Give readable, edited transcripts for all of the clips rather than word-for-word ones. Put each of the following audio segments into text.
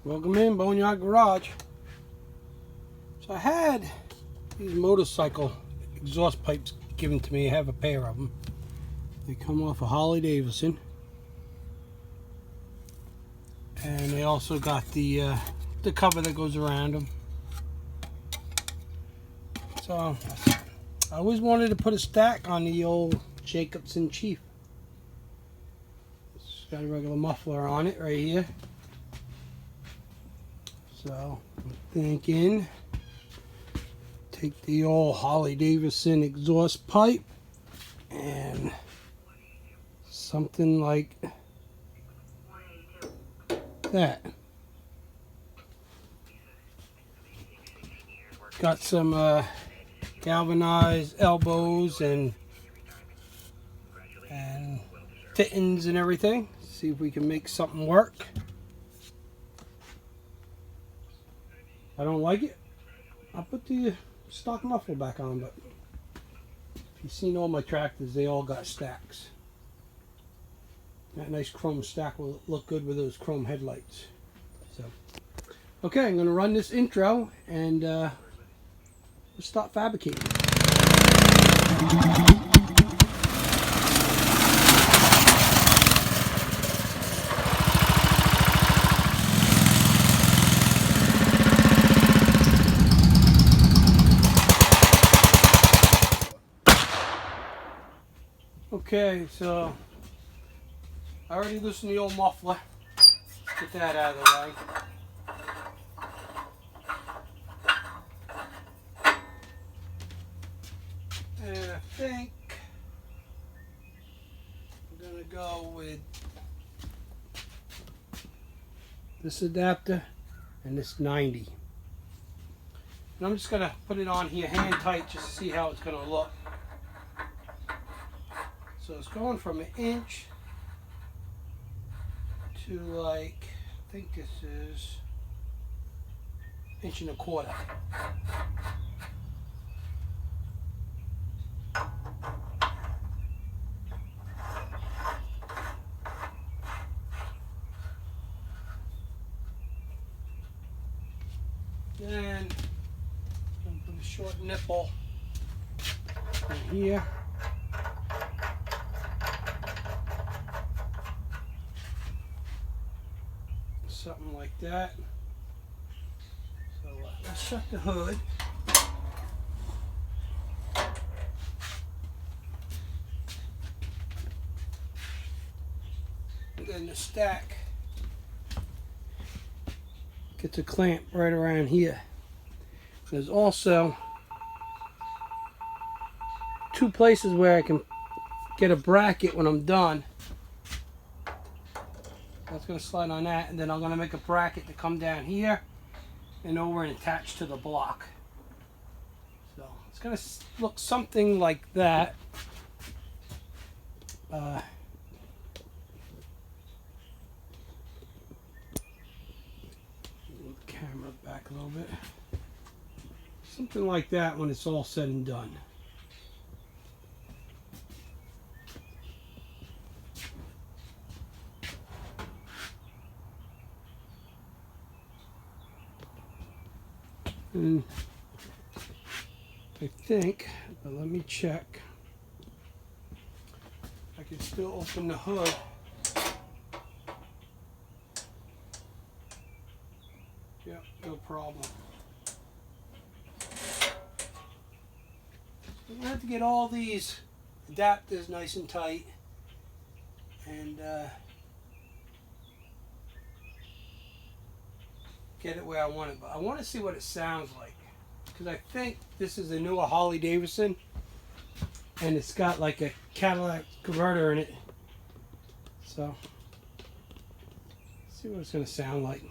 Welcome in Boneyard Garage. So I had these motorcycle exhaust pipes given to me. I have a pair of them. They come off a Harley Davidson, and they also got the cover that goes around them. So I always wanted to put a stack on the old Jacobson Chief. It's got a regular muffler on it right here. So I'm thinking, take the old Harley Davidson exhaust pipe and something like that. Got some galvanized elbows and fittings and everything. See if we can make something work. I don't like it, I'll put the stock muffler back on, but if you've seen all my tractors, they all got stacks. That nice chrome stack will look good with those chrome headlights. So, okay, I'm going to run this intro and we'll start fabricating. Okay, so I already loosened the old muffler. Get that out of the way. And I think I'm going to go with this adapter and this 90. And I'm just going to put it on here hand tight just to see how it's going to look. So it's going from an inch to like, I think this is 1.25 inches. Then I'm going to put a short nipple in here. Something like that. So let's shut the hood. And then the stack gets a clamp right around here. There's also 2 places where I can get a bracket when I'm done. That's going to slide on that, and then I'm going to make a bracket to come down here and over and attach to the block. So it's going to look something like that. Move the camera back a little bit. Something like that when it's all said and done. And I think, but let me check, I can still open the hood. Yeah, no problem. We're going to have to get all these adapters nice and tight and get it where I want it, but I want to see what it sounds like, because I think this is a newer Harley Davidson and it's got like a Cadillac converter in it, so let's see what it's going to sound like.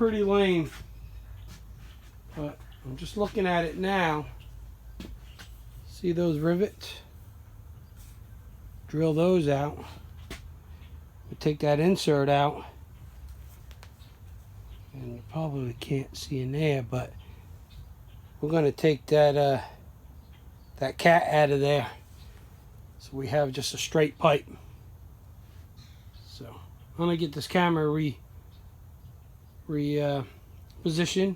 pretty lame, but I'm just looking at it now. See those rivets? Drill those out. We take that insert out, and you probably can't see in there, but we're going to take that that cat out of there, so we have just a straight pipe. So I'm going to get this camera positioned,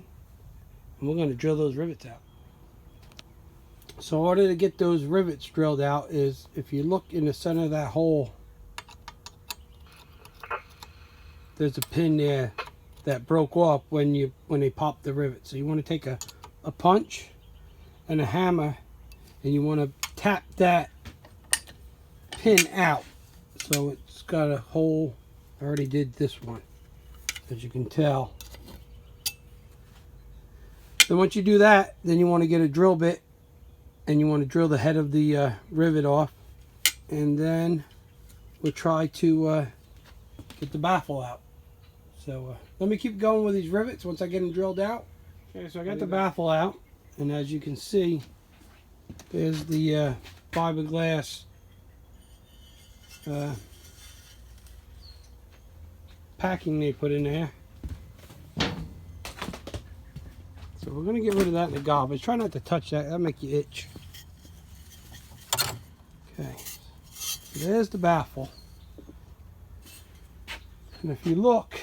and we're going to drill those rivets out. So in order to get those rivets drilled out is, if you look in the center of that hole, there's a pin there that broke off when they popped the rivet. So you want to take a punch and a hammer, and you want to tap that pin out so it's got a hole. I already did this one, as you can tell. Then once you do that, then you want to get a drill bit, and you want to drill the head of the rivet off, and then we'll try to get the baffle out. So let me keep going with these rivets once I get them drilled out. Okay, so I got the baffle out, and as you can see, there's the fiberglass packing they put in there. So we're going to get rid of that in the garbage. Try not to touch that. That'll make you itch. Okay. So there's the baffle. And if you look,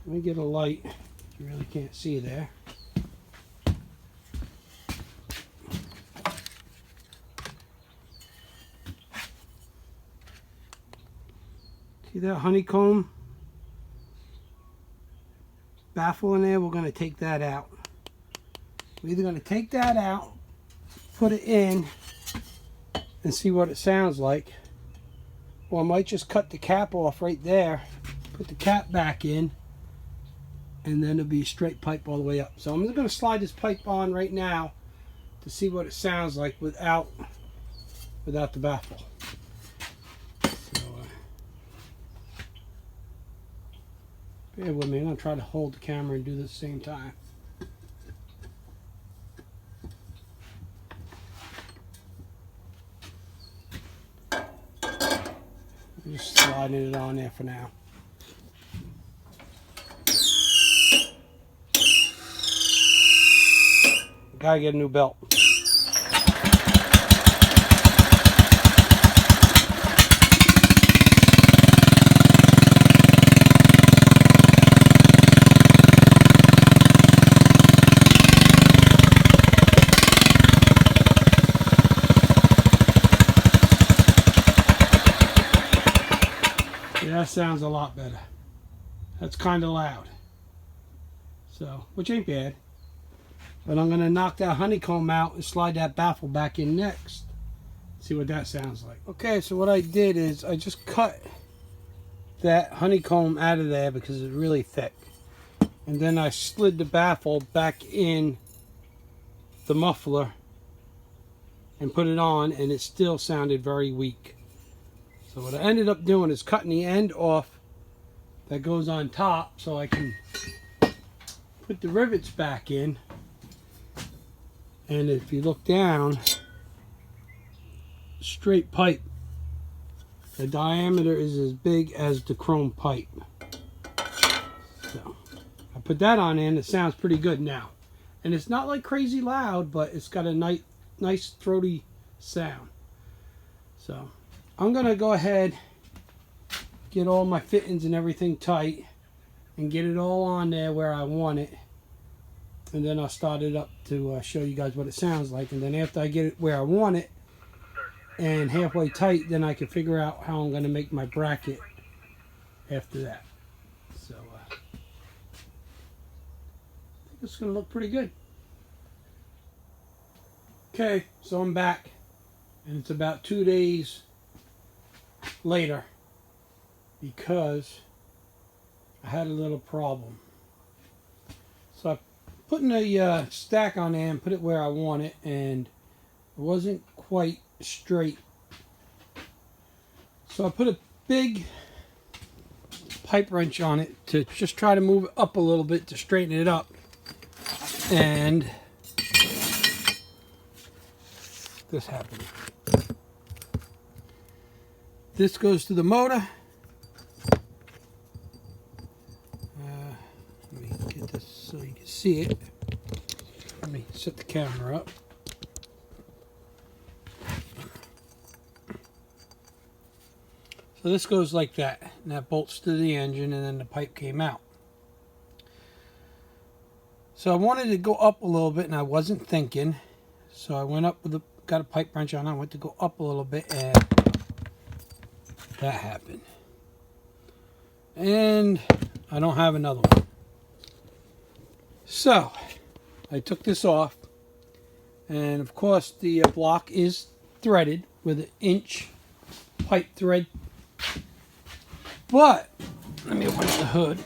let me get a light. You really can't see there. See that honeycomb baffle in there? We're going to take that out. We're either going to take that out, put it in, and see what it sounds like, or I might just cut the cap off right there, put the cap back in, and then it'll be a straight pipe all the way up. So I'm just going to slide this pipe on right now to see what it sounds like without the baffle. Bear with me. I'm going to try to hold the camera and do this at the same time. I'm just sliding it on there for now. Gotta get a new belt. That sounds a lot better. That's kind of loud. So, which ain't bad. But I'm going to knock that honeycomb out and slide that baffle back in next. See what that sounds like. Okay, so what I did is I just cut that honeycomb out of there because it's really thick. And then I slid the baffle back in the muffler and put it on, and it still sounded very weak. So what I ended up doing is cutting the end off that goes on top so I can put the rivets back in. And if you look down, straight pipe. The diameter is as big as the chrome pipe. So I put that on in. It sounds pretty good now. And it's not like crazy loud, but it's got a nice throaty sound. So I'm going to go ahead, get all my fittings and everything tight, and get it all on there where I want it. And then I'll start it up to show you guys what it sounds like. And then after I get it where I want it and halfway tight, then I can figure out how I'm going to make my bracket after that. So I think it's going to look pretty good. Okay, so I'm back, and it's about 2 days later because I had a little problem. So I put a stack on there and put it where I want it, and it wasn't quite straight. So I put a big pipe wrench on it to just try to move it up a little bit to straighten it up. And this happened. This goes to the motor. Let me get this so you can see it. Let me set the camera up. So this goes like that, and that bolts to the engine, and then the pipe came out. So I wanted to go up a little bit, and I wasn't thinking. So I went up with got a pipe wrench on. I went to go up a little bit, and that happened. And I don't have another one. So I took this off, and of course the block is threaded with an inch pipe thread. But let me open the hood.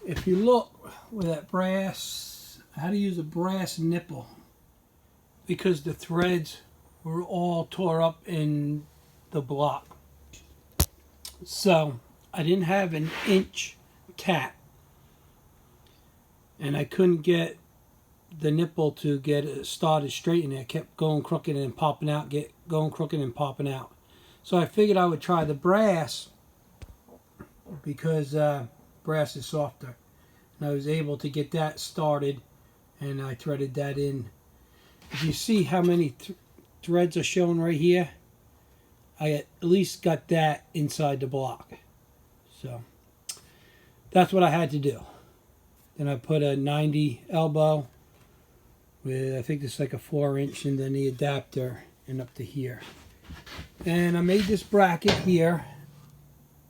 If you look with that brass, I had to use a brass nipple because the threads were all tore up in the block. So I didn't have an inch cap, and I couldn't get the nipple to get it started straight in there. It kept going crooked and popping out, going crooked and popping out. So I figured I would try the brass because brass is softer. And I was able to get that started, and I threaded that in. If you see how many threads are shown right here, I at least got that inside the block. So that's what I had to do. Then I put a 90 elbow with, I think this is like a 4-inch, and then the adapter and up to here. And I made this bracket here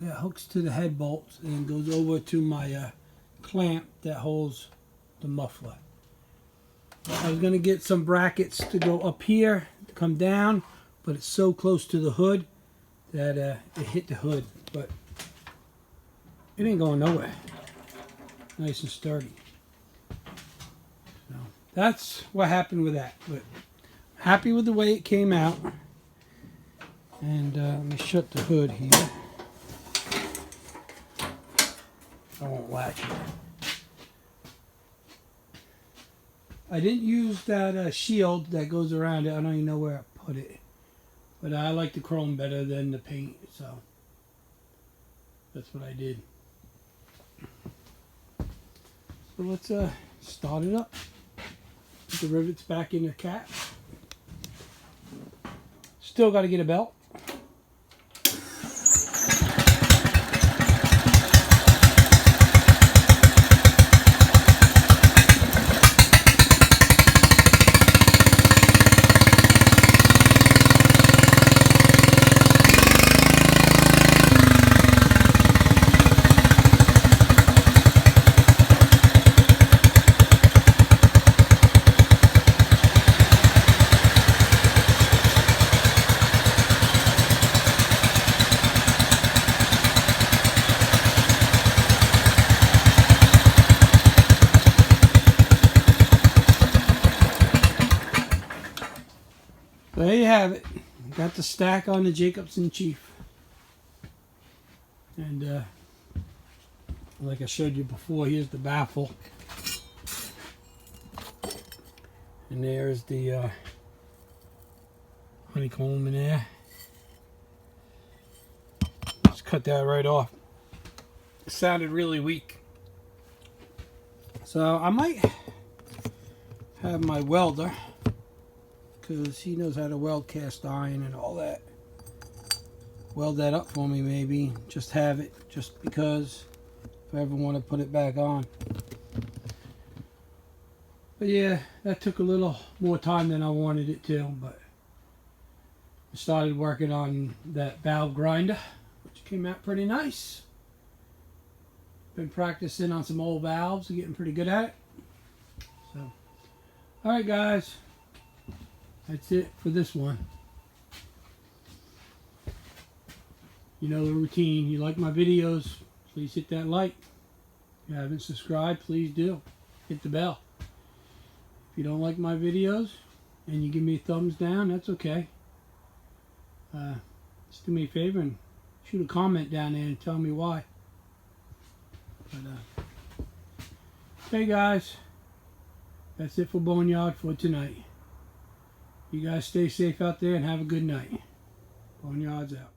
that hooks to the head bolts and goes over to my clamp that holds the muffler. I was going to get some brackets to go up here to come down, but it's so close to the hood that it hit the hood, but it ain't going nowhere. Nice and sturdy. So that's what happened with that, but I'm happy with the way it came out. And let me shut the hood here. I won't latch it. I didn't use that shield that goes around it. I don't even know where I put it, but I like the chrome better than the paint, so that's what I did. So let's start it up. Put the rivets back in the cap. Still got to get a belt. There you have it. Got the stack on the Jacobson Chief. And like I showed you before, here's the baffle. And there's the honeycomb in there. Just cut that right off. It sounded really weak. So I might have my welder, because he knows how to weld cast iron and all that. Weld that up for me, maybe. Just have it, just because if I ever want to put it back on. But yeah, that took a little more time than I wanted it to, but I started working on that valve grinder, which came out pretty nice. Been practicing on some old valves and getting pretty good at it. So, alright guys. That's it for this one. You know the routine. You like my videos, please hit that like. If you haven't subscribed, please do. Hit the bell. If you don't like my videos and you give me a thumbs down, that's okay. Just do me a favor and shoot a comment down there and tell me why. But, hey guys, that's it for Boneyard for tonight. You guys stay safe out there and have a good night. Boneyard's out.